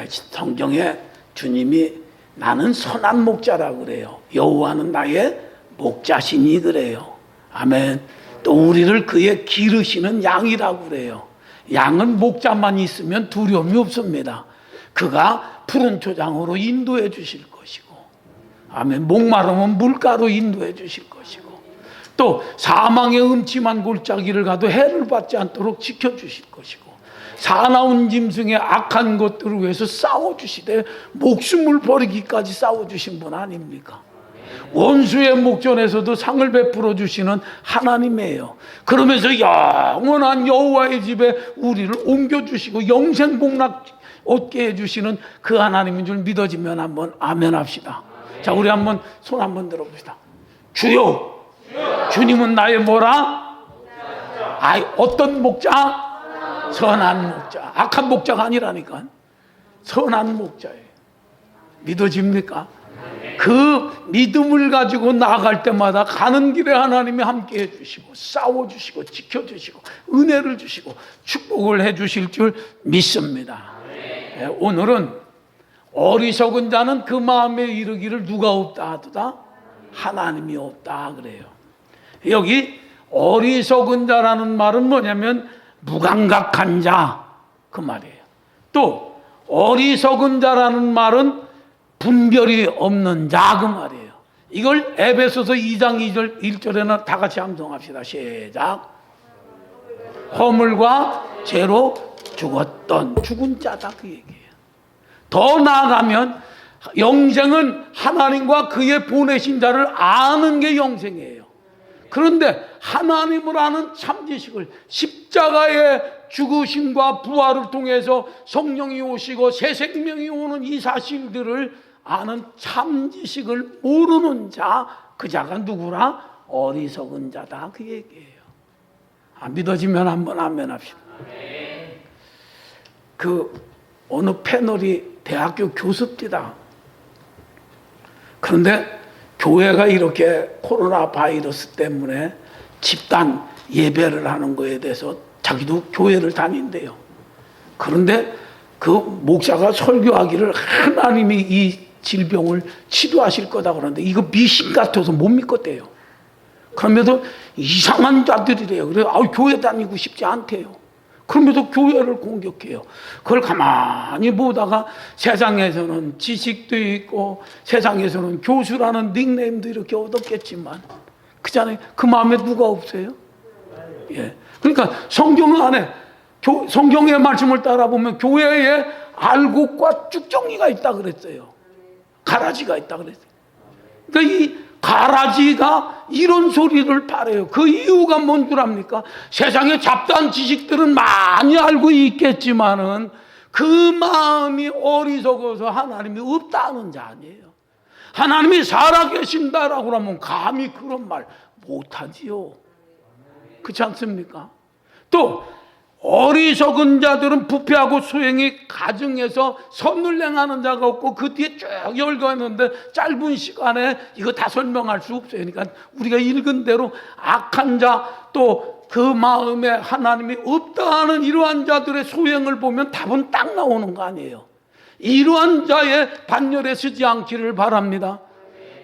성경에 주님이 나는 선한 목자라고 그래요. 여호와는 나의 목자시니 그래요. 아멘. 또 우리를 그의 기르시는 양이라고 그래요. 양은 목자만 있으면 두려움이 없습니다. 그가 푸른 초장으로 인도해 주실 것이고, 아멘. 목마르면 물가로 인도해 주실 것이고, 또 사망의 음침한 골짜기를 가도 해를 받지 않도록 지켜주실 것이고, 사나운 짐승의 악한 것들을 위해서 싸워주시되 목숨을 버리기까지 싸워주신 분 아닙니까? 원수의 목전에서도 상을 베풀어 주시는 하나님이에요. 그러면서 영원한 여호와의 집에 우리를 옮겨주시고 영생 복락 얻게 해주시는 그 하나님인 줄 믿어지면 한번 아멘 합시다. 자, 우리 한번 손 한번 들어봅시다. 주여, 주님은 나의 뭐라? 어떤 목자? 선한 목자. 악한 목자가 아니라니까. 선한 목자예요. 믿어집니까? 그 믿음을 가지고 나아갈 때마다 가는 길에 하나님이 함께 해주시고 싸워주시고 지켜주시고 은혜를 주시고 축복을 해주실 줄 믿습니다. 오늘은 어리석은 자는 그 마음에 이르기를 누가 없다 하도다? 하나님이 없다 그래요. 여기 어리석은 자라는 말은 뭐냐면 무감각한 자, 그 말이에요. 또 어리석은 자라는 말은 분별이 없는 자, 그 말이에요. 이걸 에베소서 2장 2절 1절에는 다 같이 함성합시다. 시작. 허물과 죄로 죽었던 죽은 자다, 그 얘기예요. 더 나아가면 영생은 하나님과 그의 보내신 자를 아는 게 영생이에요. 그런데 하나님을 아는 참지식을, 십자가의 죽으심과 부활을 통해서 성령이 오시고 새 생명이 오는 이 사실들을 아는 참지식을 모르는 자, 그 자가 누구라? 어리석은 자다, 그 얘기예요. 믿어지면 한번 아멘 합시다. 어느 패널이 대학교 교습지다. 그런데 교회가 이렇게 코로나 바이러스 때문에 집단 예배를 하는 거에 대해서 자기도 교회를 다닌대요. 그런데 그 목사가 설교하기를 하나님이 이 질병을 치료하실 거다 그러는데 이거 미신 같아서 못 믿겠대요. 그러면서 이상한 자들이래요. 그래서 교회 다니고 싶지 않대요. 그러면서 교회를 공격해요. 그걸 가만히 보다가 세상에서는 지식도 있고 세상에서는 교수라는 닉네임도 이렇게 얻었겠지만 그잖아요. 그 마음에 누가 없어요? 예. 그러니까 성경 안에 성경의 말씀을 따라 보면 교회에 알곡과 쭉정이가 있다 그랬어요. 가라지가 있다 그랬어요. 그러니까 이 가라지가 이런 소리를 바래요. 그 이유가 뭔 줄 압니까? 세상에 잡다한 지식들은 많이 알고 있겠지만은 그 마음이 어리석어서 하나님이 없다는 자 아니에요. 하나님이 살아계신다라고 하면 감히 그런 말 못하지요. 그렇지 않습니까? 또 어리석은 자들은 부패하고 소행이 가증해서 선을 행하는 자가 없고 그 뒤에 쭉 열거했는데 짧은 시간에 이거 다 설명할 수 없어요. 그러니까 우리가 읽은 대로 악한 자, 또 그 마음에 하나님이 없다는 이러한 자들의 소행을 보면 답은 딱 나오는 거 아니에요. 이러한 자의 반열에 서지 않기를 바랍니다.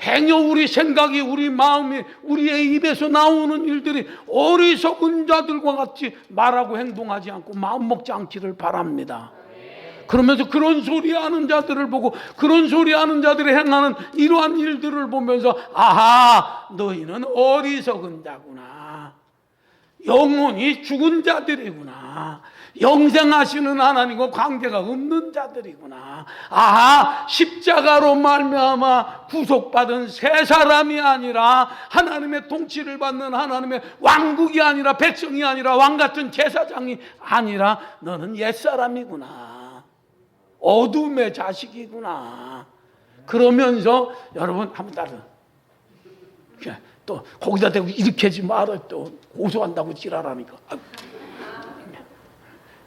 행여 우리 생각이, 우리 마음이, 우리의 입에서 나오는 일들이 어리석은 자들과 같이 말하고 행동하지 않고 마음 먹지 않기를 바랍니다. 그러면서 그런 소리 하는 자들을 보고 그런 소리 하는 자들이 행하는 이러한 일들을 보면서 아하, 너희는 어리석은 자구나. 영혼이 죽은 자들이구나. 영생하시는 하나님과 관계가 없는 자들이구나. 아하, 십자가로 말미암아 구속받은 새 사람이 아니라 하나님의 통치를 받는 하나님의 왕국이 아니라 백성이 아니라 왕같은 제사장이 아니라 너는 옛사람이구나. 어둠의 자식이구나. 그러면서 여러분 한번 따라 또 거기다 대고 이렇게 하지 마라. 또 고소한다고 지랄하니까.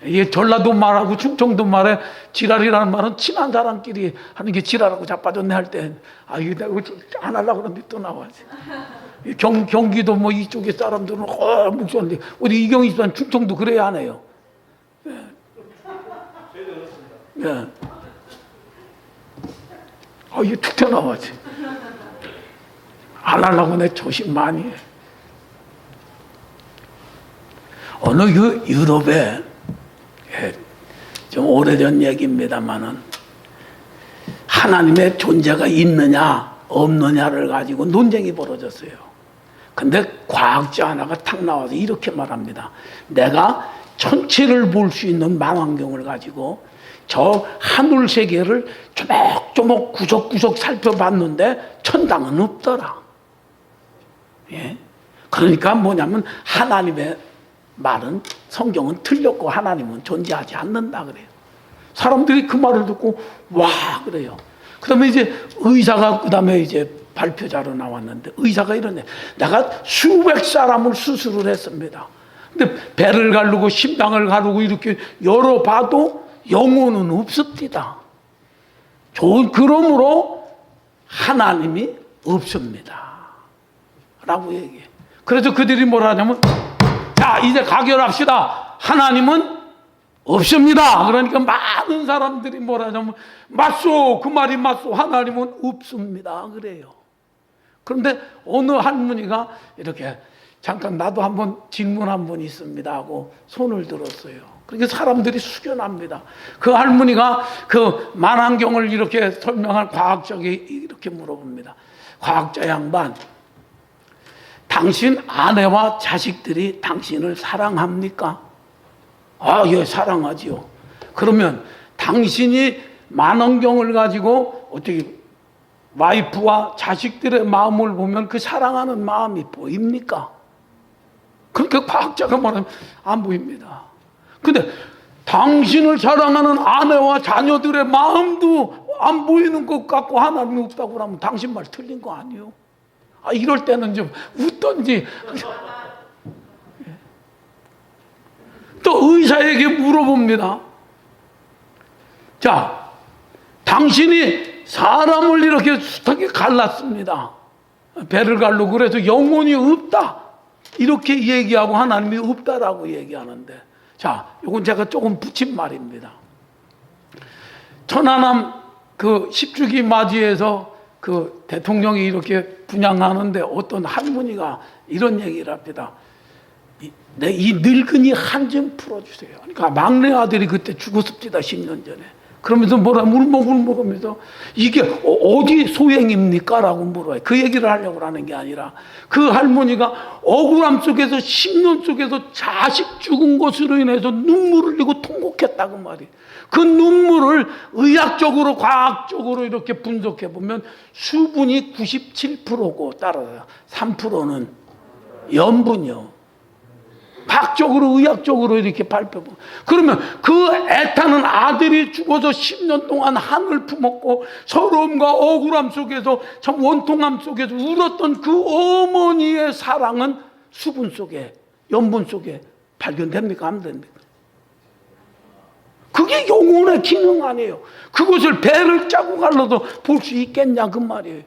이게 전라도 말하고 충청도 말에 지랄이라는 말은 친한 사람끼리 하는 게 지랄하고 자빠졌네 할 때, 이거 내가 안 하려고 그러는데 또 나와야지. 경기도 뭐 이쪽에 사람들은 묵소한데 어디 이경희 집사는 충청도 그래야 안 해요. 예. 이게 툭 튀어나와지. 안 하려고 내 조심 많이 해. 어느 그 유럽에, 좀 오래전 얘기입니다만은, 하나님의 존재가 있느냐 없느냐를 가지고 논쟁이 벌어졌어요. 근데 과학자 하나가 탁 나와서 이렇게 말합니다. 내가 천체를 볼 수 있는 망원경을 가지고 저 하늘 세계를 조목조목 구석구석 살펴봤는데 천당은 없더라. 예? 그러니까 뭐냐면 하나님의 말은, 성경은 틀렸고 하나님은 존재하지 않는다 그래요. 사람들이 그 말을 듣고 와 그래요. 그다음에 이제 의사가 그다음에 이제 발표자로 나왔는데, 의사가 이러네. 내가 수백 사람을 수술을 했습니다. 근데 배를 가르고 심장을 가르고 이렇게 열어봐도 영혼은 없습니다. 그러므로 하나님이 없습니다 라고 얘기해. 그래서 그들이 뭐라 하냐면, 자 이제 가결합시다. 하나님은 없습니다. 그러니까 많은 사람들이 뭐라 하냐면, 맞소, 그 말이 맞소, 하나님은 없습니다 그래요. 그런데 어느 할머니가 이렇게, 잠깐 나도 한번 질문 한번 있습니다 하고 손을 들었어요. 그러니까 사람들이 숙연합니다. 그 할머니가 그 만안경을 이렇게 설명한 과학자에게 이렇게 물어봅니다. 과학자 양반, 당신 아내와 자식들이 당신을 사랑합니까? 예, 사랑하지요. 그러면 당신이 만원경을 가지고 어떻게 와이프와 자식들의 마음을 보면 그 사랑하는 마음이 보입니까? 그러니까 과학자가 말하면 안 보입니다. 근데 당신을 사랑하는 아내와 자녀들의 마음도 안 보이는 것 같고 하나님이 없다고 하면 당신 말 틀린 거 아니에요? 이럴 때는 좀 웃던지. 또 의사에게 물어봅니다. 자, 당신이 사람을 이렇게 숱하게 갈랐습니다. 배를 가르고 그래서 영혼이 없다. 이렇게 얘기하고 하나님이 없다라고 얘기하는데, 자, 이건 제가 조금 붙인 말입니다. 천안함 그 10주기 맞이해서 그 대통령이 이렇게 분양하는데 어떤 할머니가 이런 얘기를 합니다. 이 늙은이 한 좀 풀어주세요. 그러니까 막내 아들이 그때 죽었습니다. 10년 전에. 그러면서 뭐라 울먹울먹하면서 이게 어디 소행입니까? 라고 물어요. 그 얘기를 하려고 하는 게 아니라, 그 할머니가 억울함 속에서 10년 속에서 자식 죽은 것으로 인해서 눈물을 흘리고 통곡했다고 말이에요. 그 눈물을 의학적으로 과학적으로 이렇게 분석해 보면 수분이 97%고 따라서 3%는 염분이요. 과학적으로 의학적으로 이렇게 발표하고, 그러면 그 애타는 아들이 죽어서 10년 동안 한을 품었고 서러움과 억울함 속에서 참 원통함 속에서 울었던 그 어머니의 사랑은 수분 속에, 염분 속에 발견됩니까? 안 됩니까? 그게 영혼의 기능 아니에요. 그것을 배를 짜고 갈라도 볼 수 있겠냐 그 말이에요.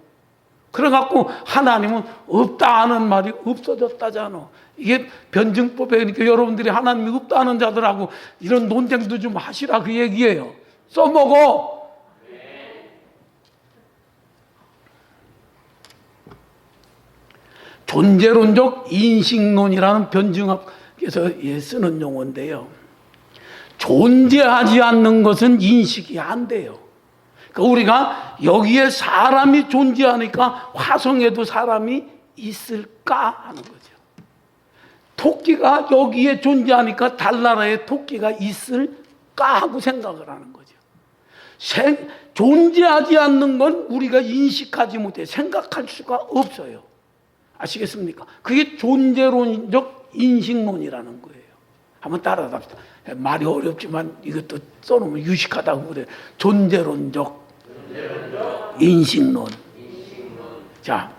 그래갖고 하나님은 없다 하는 말이 없어졌다잖아. 이게 변증법에, 그러니까 여러분들이 하나님이 없다 하는 자들하고 이런 논쟁도 좀 하시라 그 얘기예요. 써먹어. 존재론적 인식론이라는 변증학에서 쓰는 용어인데요. 존재하지 않는 것은 인식이 안 돼요. 그러니까 우리가 여기에 사람이 존재하니까 화성에도 사람이 있을까 하는 거죠. 토끼가 여기에 존재하니까 달나라에 토끼가 있을까 하고 생각을 하는 거죠. 존재하지 않는 건 우리가 인식하지 못해, 생각할 수가 없어요. 아시겠습니까? 그게 존재론적 인식론이라는 거예요. 한번 따라합시다. 말이 어렵지만 이것도 써놓으면 유식하다고 그래요. 존재론적 인식론. 자,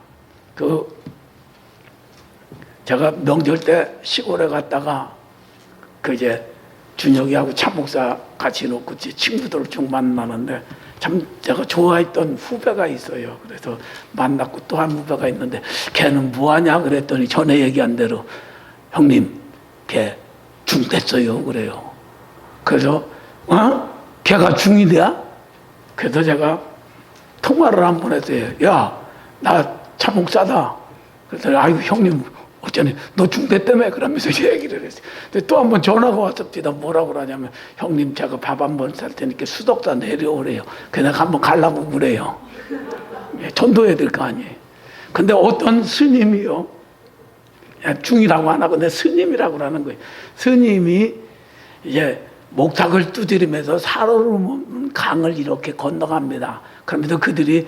제가 명절 때 시골에 갔다가 이제 준혁이하고 참목사 같이 놓고 친구들 쭉 만나는데 참 제가 좋아했던 후배가 있어요. 그래서 만났고 또 한 후배가 있는데 걔는 뭐하냐 그랬더니 전에 얘기한 대로 형님 걔 중 됐어요 그래요. 그래서 걔가 중이 돼야? 그래서 제가 통화를 한 번 했어요. 야, 나 차목사다. 그랬더니 아이고 형님 어쩌니 너 중대 때문에 그러면서 얘기를 했어요. 근데 또 한 번 전화가 왔습니다. 뭐라고 그러냐면 형님 제가 밥 한 번 살 테니까 수덕사 내려오래요. 그냥 한번 가려고 그래요. 전도해야 될 거 아니에요. 근데 어떤 스님이요, 중이라고 안 하고 내 스님이라고 하는 거예요. 스님이 이제 목탁을 두드리면서 살얼음 강을 이렇게 건너갑니다. 그러면서 그들이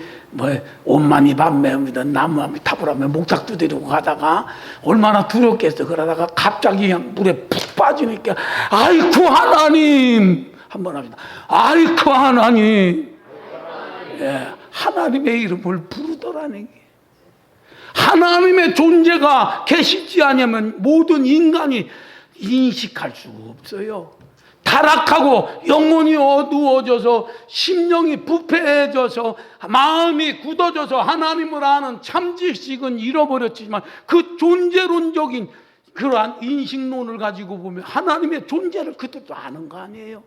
온마니 밤매입니다. 나무함이 타불하며 목탁 두드리고 가다가 얼마나 두렵겠어. 그러다가 갑자기 그냥 물에 푹 빠지니까 아이쿠 하나님 한번 합니다. 아이쿠 하나님. 예, 하나님의 이름을 부르더라는 게, 하나님의 존재가 계시지 않으면 모든 인간이 인식할 수가 없어요. 타락하고 영혼이 어두워져서 심령이 부패해져서 마음이 굳어져서 하나님을 아는 참지식은 잃어버렸지만 그 존재론적인 그러한 인식론을 가지고 보면 하나님의 존재를 그들도 아는 거 아니에요.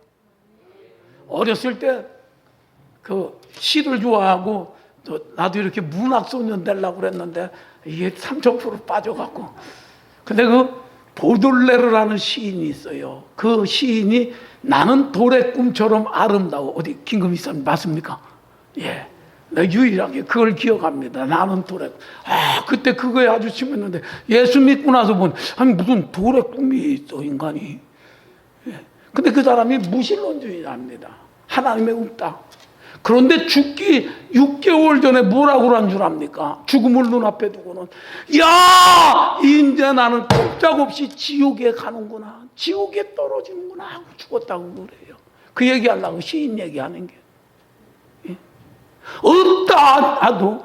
어렸을 때 그 시를 좋아하고 나도 이렇게 문학소년 되려고 그랬는데 이게 30% 빠져갖고, 근데 그 보들레르라는 시인이 있어요. 그 시인이 나는 돌의 꿈처럼 아름다워. 어디 김금희사님 맞습니까? 예, 내가 유일하게 그걸 기억합니다. 나는 돌의 꿈. 그때 그거에 아주 심했는데 예수 믿고 나서 본 아니 무슨 돌의 꿈이 있어 인간이. 예. 근데 그 사람이 무신론주의자입니다. 하나님의 없다. 그런데 죽기 6개월 전에 뭐라고 한 줄 압니까? 죽음을 눈앞에 두고는 야 이제 나는 꼼짝없이 지옥에 가는구나, 지옥에 떨어지는구나 하고 죽었다고 그래요. 그 얘기하려고 시인 얘기하는 게, 예? 없다 하도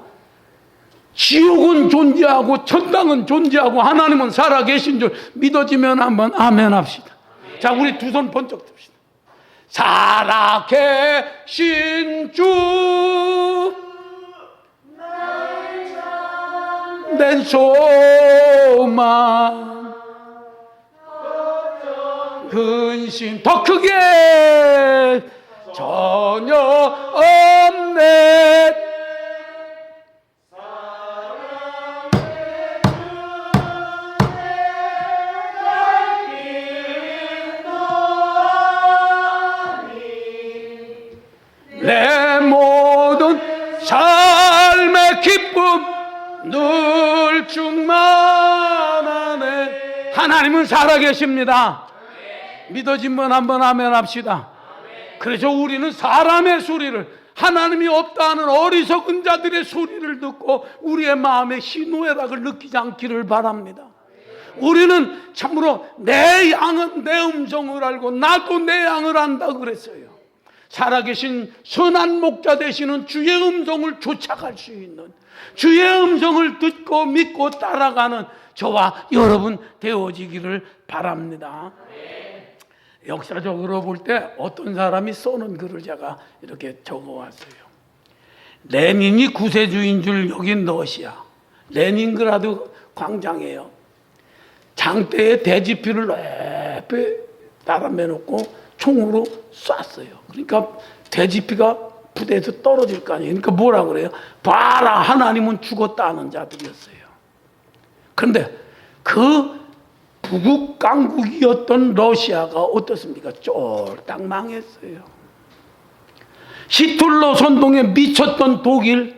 지옥은 존재하고 천당은 존재하고 하나님은 살아계신 줄 믿어지면 한번 아멘 합시다. 자, 우리 두 손 번쩍 듭시다. 살아계신 주 내 소망 근심 더 크게 전혀 없네. 내 모든 삶의 기쁨 늘 충만하네. 하나님은 살아계십니다. 믿어지면 한번 아멘 합시다. 그래서 우리는 사람의 소리를, 하나님이 없다는 어리석은 자들의 소리를 듣고 우리의 마음에 희노애락을 느끼지 않기를 바랍니다. 우리는 참으로 내 양은 내 음성을 알고 나도 내 양을 안다 그랬어요. 살아계신 선한 목자 되시는 주의 음성을 쫓아갈 수 있는, 주의 음성을 듣고 믿고 따라가는 저와 여러분 되어지기를 바랍니다. 역사적으로 볼 때 어떤 사람이 써놓은 글을 제가 이렇게 적어왔어요. 레닌이 구세주인 줄 여긴 러시아, 레닌그라드 광장이에요. 장대에 대지피를 높이 따라매놓고 총으로 쐈어요. 그러니까 대지피가 부대에서 떨어질 거 아니에요. 그러니까 뭐라 그래요? 봐라, 하나님은 죽었다는 자들이었어요. 그런데 그 부국 강국이었던 러시아가 어떻습니까? 쫄딱 망했어요. 히틀러 선동에 미쳤던 독일,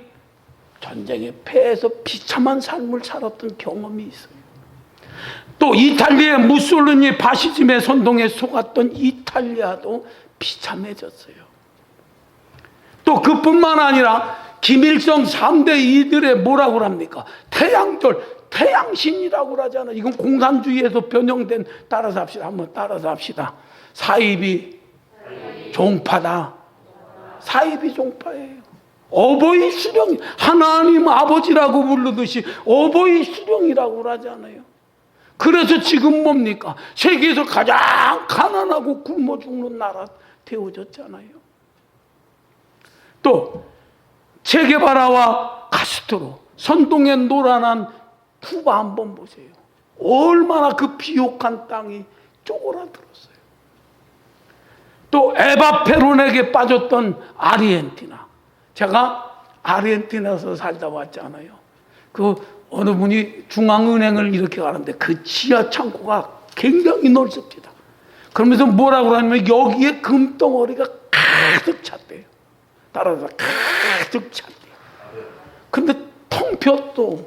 전쟁에 패해서 비참한 삶을 살았던 경험이 있어요. 또 이탈리아의 무솔리니 파시즘의 선동에 속았던 이탈리아도 비참해졌어요. 또 그뿐만 아니라 김일성 3대 이들의 뭐라고 합니까? 태양신이라고 하잖아요. 이건 공산주의에서 변형된, 따라서 합시다. 한번 따라서 합시다. 사이비 종파다. 사이비 종파예요. 어버이 수령, 하나님 아버지라고 부르듯이 어버이 수령이라고 하잖아요. 그래서 지금 뭡니까? 세계에서 가장 가난하고 굶어 죽는 나라 되어졌잖아요. 또 체게바라와 카스트로 선동에 노란한 쿠바 한번 보세요. 얼마나 그 비옥한 땅이 쪼그라들었어요. 또 에바 페론에게 빠졌던 아르헨티나. 제가 아르헨티나에서 살다 왔잖아요. 그 어느 분이 중앙은행을 이렇게 가는데 그 지하 창고가 굉장히 넓습니다. 그러면서 뭐라고 하냐면 여기에 금덩어리가 가득 찼대요. 따라서 가득 찼대요. 근데 텅폈어.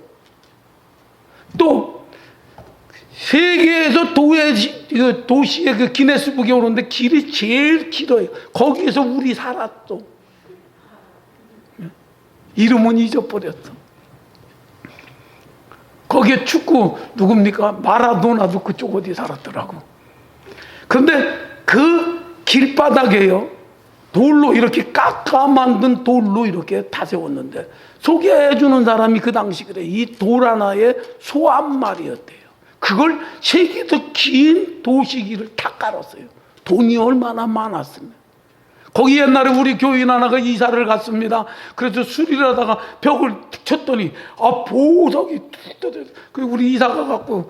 또 세계에서 도시의 그 기네스북에 오는데 길이 제일 길어요. 거기에서 우리 살았어. 이름은 잊어버렸어. 거기에 축구 누굽니까? 마라도나도 그쪽 어디 살았더라고. 그런데 그 길바닥에요, 돌로 이렇게 깎아 만든 돌로 이렇게 다 세웠는데 소개해주는 사람이 그 당시 그래, 이 돌 하나에 소 한 마리였대요. 그걸 세계에서 긴 도시기를 다 깔았어요. 돈이 얼마나 많았으면. 거기 옛날에 우리 교인 하나가 이사를 갔습니다. 그래서 수리를 하다가 벽을 툭 쳤더니 보석이 툭 떠져. 그리고 우리 이사가 갖고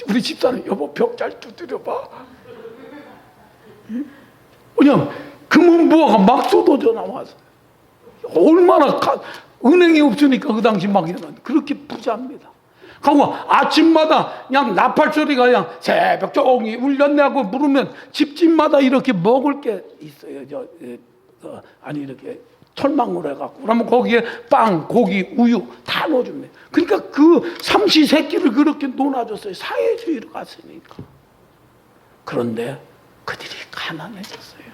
우리 집사는 여보 벽 잘 두드려봐. 그냥 금은부화가 막 쏟아져 나왔어요. 얼마나 은행이 없으니까 그 당시 막에는 그렇게 부자입니다. 하고 아침마다 그냥 나팔 소리가 그냥 새벽 종이 울렸네 하고 부르면 집집마다 이렇게 먹을 게 있어요. 아니 이렇게 철망으로 해갖고 그러면 거기에 빵, 고기, 우유 다 넣어줍니다. 그러니까 그 삼시세끼를 그렇게 논아줬어요. 사회주의로 갔으니까. 그런데 그들이 가난해졌어요.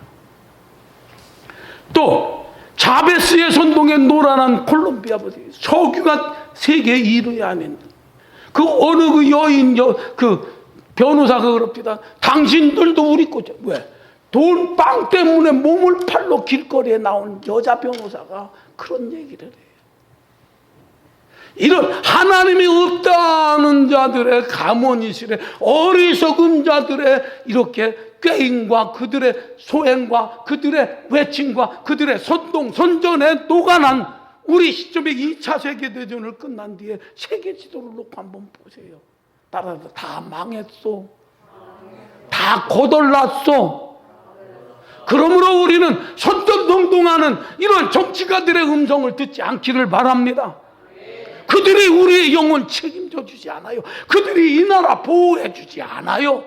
또 자베스의 선동에 노란한 콜롬비아 석유가 세계 1위 아닌 그 어느 그 여인 그 변호사가 그럽니다. 당신들도 우리 거죠. 왜? 돈빵 때문에 몸을 팔로 길거리에 나온 여자 변호사가 그런 얘기를 해요. 이런 하나님이 없다는 자들의 가문이시래, 어리석은 자들의 이렇게 꾀임과 그들의 소행과 그들의 외침과 그들의 선동 선전에 녹아난 우리 시점에 2차 세계대전을 끝난 뒤에 세계 지도를 놓고 한번 보세요. 따라서 다 망했어. 다 거덜났어. 그러므로 우리는 선전동동하는 이런 정치가들의 음성을 듣지 않기를 바랍니다. 그들이 우리의 영혼 책임져 주지 않아요. 그들이 이 나라 보호해 주지 않아요.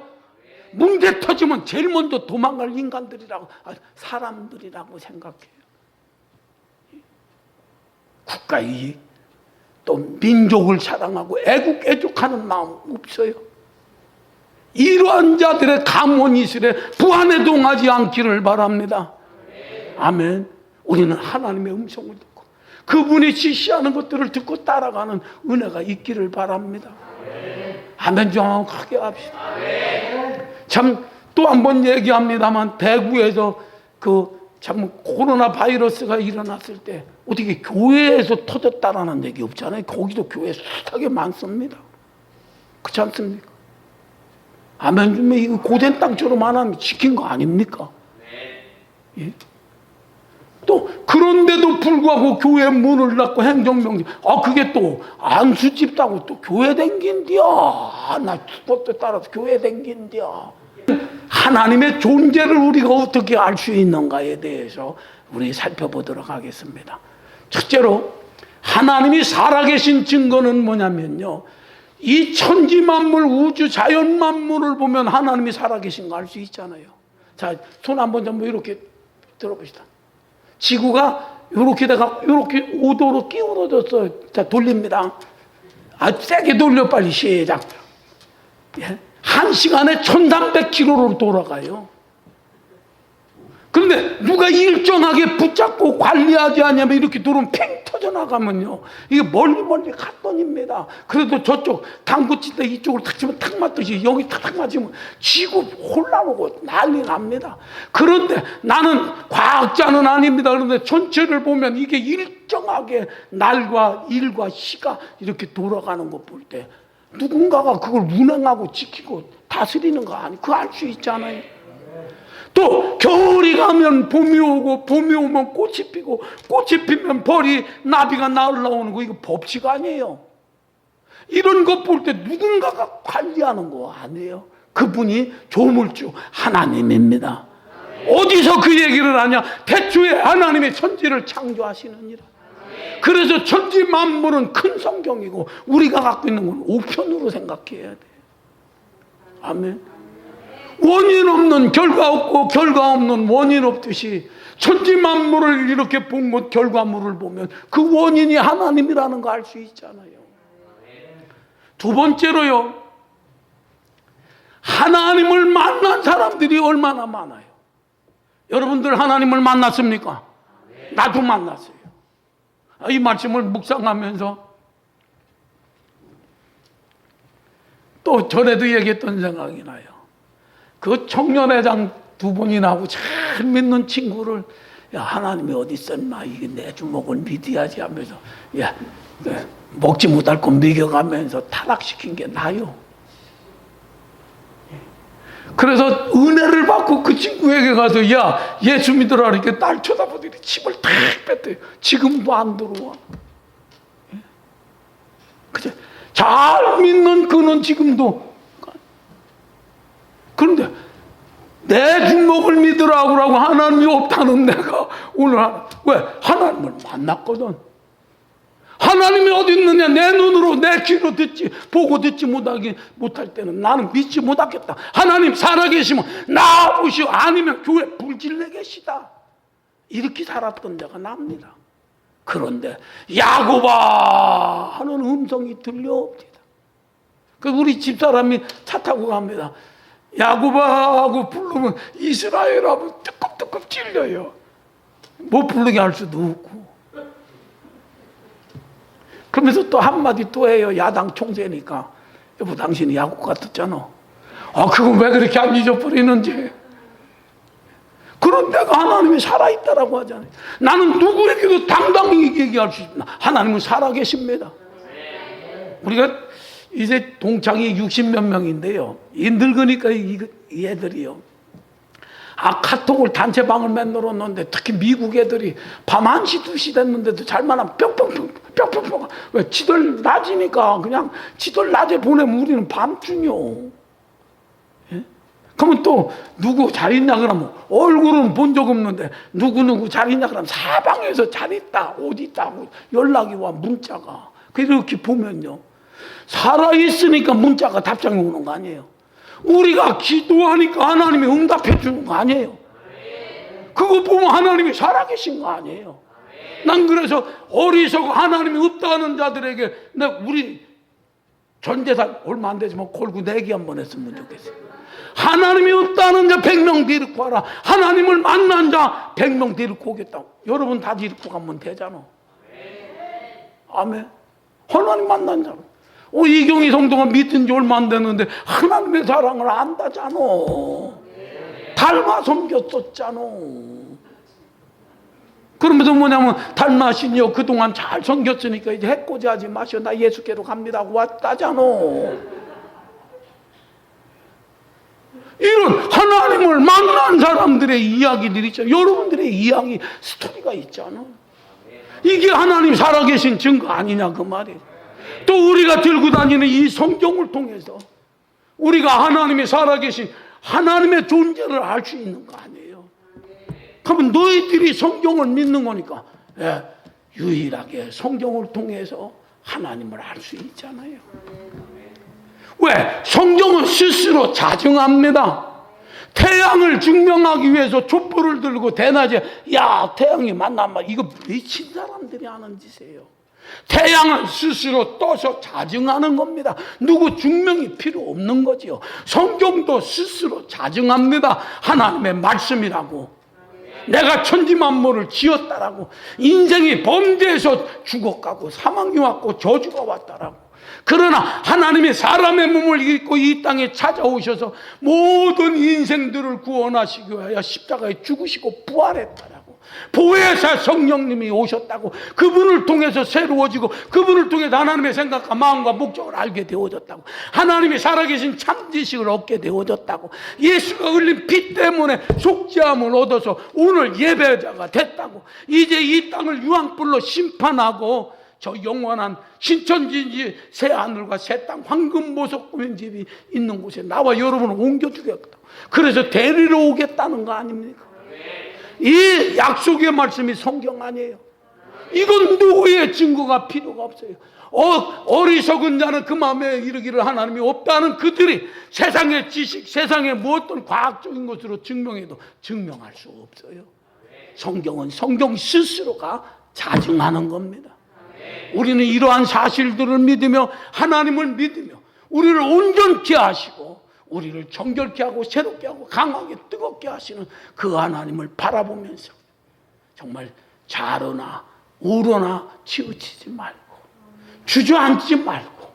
문제 터지면 제일 먼저 도망갈 인간들이라고, 사람들이라고 생각해요. 국가 이익, 또 민족을 사랑하고 애국하는 마음 없어요. 이러한 자들의 감언이슬에 부안에 동하지 않기를 바랍니다. 아멘. 우리는 하나님의 음성을 듣고 그분이 지시하는 것들을 듣고 따라가는 은혜가 있기를 바랍니다. 아멘. 정확하게 합시다. 참 또 한 번 얘기합니다만 대구에서 참 코로나 바이러스가 일어났을 때 어떻게 교회에서 터졌다라는 얘기 없잖아요. 거기도 교회 숱하게 많습니다. 그렇지 않습니까? 아멘. 좀 이거 고된 땅처럼 안 하면 지킨 거 아닙니까? 예? 또 그런데도 불구하고 교회 문을 닫고 행정명령, 그게 또 안수 집다고 또 교회 댕긴디야. 나 그것도 따라서 교회 댕긴디야. 하나님의 존재를 우리가 어떻게 알 수 있는가에 대해서 우리 살펴보도록 하겠습니다. 첫째로 하나님이 살아계신 증거는 뭐냐면요, 이 천지 만물, 우주 자연 만물을 보면 하나님이 살아계신 거 알 수 있잖아요. 자, 손 한번 좀 이렇게 들어봅시다. 지구가 이렇게다가 이렇게 5도로 기울어졌어요. 자, 돌립니다. 세게 돌려. 빨리 시작. 예? 1시간에 1300km로 돌아가요. 그런데 누가 일정하게 붙잡고 관리하지 않냐면 이렇게 돌으면 팽 터져나가면요, 이게 멀리 갔더니입니다. 그래도 저쪽 당구 칠 때 이쪽으로 탁 치면 탁 맞듯이 여기 탁 맞으면 지구 혼란하고 난리 납니다. 그런데 나는 과학자는 아닙니다. 그런데 전체를 보면 이게 일정하게 날과 일과 시가 이렇게 돌아가는 것 볼 때 누군가가 그걸 운행하고 지키고 다스리는 거 아니? 그거 알 수 있잖아요. 또 겨울이 가면 봄이 오고 봄이 오면 꽃이 피고 꽃이 피면 벌이 나비가 날아오는 거, 이거 법칙 아니에요. 이런 것 볼 때 누군가가 관리하는 거 아니에요. 그분이 조물주 하나님입니다. 어디서 그 얘기를 하냐? 태초에 하나님의 천지를 창조하시느니라. 그래서 천지 만물은 큰 성경이고 우리가 갖고 있는 건 우편으로 생각해야 돼. 아멘. 원인 없는 결과 없고 결과 없는 원인 없듯이 천지 만물을 이렇게 본 것 결과물을 보면 그 원인이 하나님이라는 거 알 수 있잖아요. 두 번째로요, 하나님을 만난 사람들이 얼마나 많아요. 여러분들 하나님을 만났습니까? 나도 만났어요. 이 말씀을 묵상하면서 또 전에도 얘기했던 생각이 나요. 그 청년회장 두 분이 나하고 잘 믿는 친구를, 야, 하나님이 어디 있어 인마, 이게 내 주먹을 믿어야지 하면서, 야, 먹지 못할 거 먹여가면서 타락시킨 게 나요. 그래서 은혜를 받고 그 친구에게 가서, 야, 예수 믿으라 이렇게 딸 쳐다보더니 침을 탁 뺐대요. 지금도 안 들어와. 그죠? 잘 믿는 그는 지금도. 그런데 내 주먹을 믿으라고 하나님이 없다는 내가 오늘 왜? 하나님을 만났거든. 하나님이 어디 있느냐? 내 눈으로 내 귀로 보고 듣지 못할 때는 나는 믿지 못하겠다. 하나님 살아계시면 나보시오. 아니면 교회 불질내 계시다. 이렇게 살았던 데가 납니다. 그런데 야곱아 하는 음성이 들려옵니다. 그 우리 집사람이 차 타고 갑니다. 야곱아 하고 부르면 이스라엘 하면 뜨끔뜨끔 찔려요. 못 부르게 할 수도 없고. 그러면서 또 한마디 또 해요. 야당 총재니까. 여보, 당신이 야곱 같았잖아. 그건 왜 그렇게 안 잊어버리는지. 그런 데가 하나님이 살아있다라고 하잖아요. 나는 누구에게도 당당히 얘기할 수 있습니다. 하나님은 살아계십니다. 우리가 이제 동창이 60몇 명인데요. 이 늙으니까 이 애들이요. 카톡을 단체방을 만들었는데 특히 미국 애들이 밤 1시, 2시 됐는데도 잘만하면 뿅뿅뿅. 왜? 지들 낮이니까 그냥 지들 낮에 보내면 우리는 밤중이요. 예? 그러면 또 누구 잘 있냐 그러면 얼굴은 본 적 없는데 누구 잘 있냐 그러면 사방에서 잘 있다, 어디 있다고 연락이 와, 문자가. 그렇게 보면요. 살아있으니까 문자가 답장이 오는 거 아니에요. 우리가 기도하니까 하나님이 응답해 주는 거 아니에요. 그거 보면 하나님이 살아계신 거 아니에요. 난 그래서 어리석고 하나님이 없다는 자들에게 우리 전 재산 얼마 안 되지만 골고 내기 한번 했으면 좋겠어요. 하나님이 없다는 자 100명 데리고 와라. 하나님을 만난 자 100명 데리고 오겠다고. 여러분 다 데리고 가면 되잖아. 아멘. 하나님 만난 자. 이경희 성도가 믿은 지 얼마 안 됐는데 하나님의 사랑을 안다잖아. 닮아 섬겼었잖아. 그러면서 뭐냐면 닮아신이요, 그동안 잘 섬겼으니까 이제 해코지 하지 마시오, 나 예수께로 갑니다고 왔다잖아. 이런 하나님을 만난 사람들의 이야기들이 있잖아. 여러분들의 이야기 스토리가 있잖아. 이게 하나님 살아계신 증거 아니냐 그 말이에요. 또 우리가 들고 다니는 이 성경을 통해서 우리가 하나님이 살아계신 하나님의 존재를 알 수 있는 거 아니에요. 그러면 너희들이 성경을 믿는 거니까 유일하게 성경을 통해서 하나님을 알 수 있잖아요. 왜? 성경은 스스로 자증합니다. 태양을 증명하기 위해서 촛불을 들고 대낮에 태양이 만나면 이거 미친 사람들이 하는 짓이에요. 태양은 스스로 떠서 자증하는 겁니다. 누구 증명이 필요 없는 거지요. 성경도 스스로 자증합니다. 하나님의 말씀이라고. 내가 천지만물을 지었다라고. 인생이 범죄에서 죽어가고 사망이 왔고 저주가 왔다라고. 그러나 하나님이 사람의 몸을 입고 이 땅에 찾아오셔서 모든 인생들을 구원하시기 위하여 십자가에 죽으시고 부활했다라고. 보혜사 성령님이 오셨다고. 그분을 통해서 새로워지고 그분을 통해서 하나님의 생각과 마음과 목적을 알게 되어졌다고. 하나님이 살아계신 참지식을 얻게 되어졌다고. 예수가 흘린 피 때문에 속죄함을 얻어서 오늘 예배자가 됐다고. 이제 이 땅을 유황불로 심판하고 저 영원한 신천지지 새 하늘과 새 땅 황금보석 꾸민 집이 있는 곳에 나와 여러분을 옮겨주겠다. 그래서 데리러 오겠다는 거 아닙니까? 이 약속의 말씀이 성경 아니에요. 이건 누구의 증거가 필요가 없어요. 어리석은 자는 그 마음에 이르기를 하나님이 없다는 그들이 세상의 지식, 세상의 어떤 과학적인 것으로 증명해도 증명할 수 없어요. 성경은 성경 스스로가 자증하는 겁니다. 우리는 이러한 사실들을 믿으며 하나님을 믿으며 우리를 온전케 하시고 우리를 정결케 하고 새롭게 하고 강하게 뜨겁게 하시는 그 하나님을 바라보면서 정말 좌로나 우로나 치우치지 말고 주저앉지 말고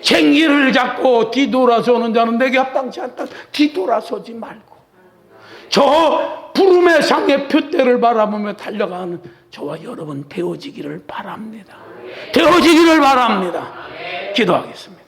쟁기를 잡고 뒤돌아서는 자는 내게 합당치 않다. 뒤돌아서지 말고 저 부름의 상의 표대를 바라보며 달려가는 저와 여러분 되어지기를 바랍니다. 되어지기를 바랍니다. 기도하겠습니다.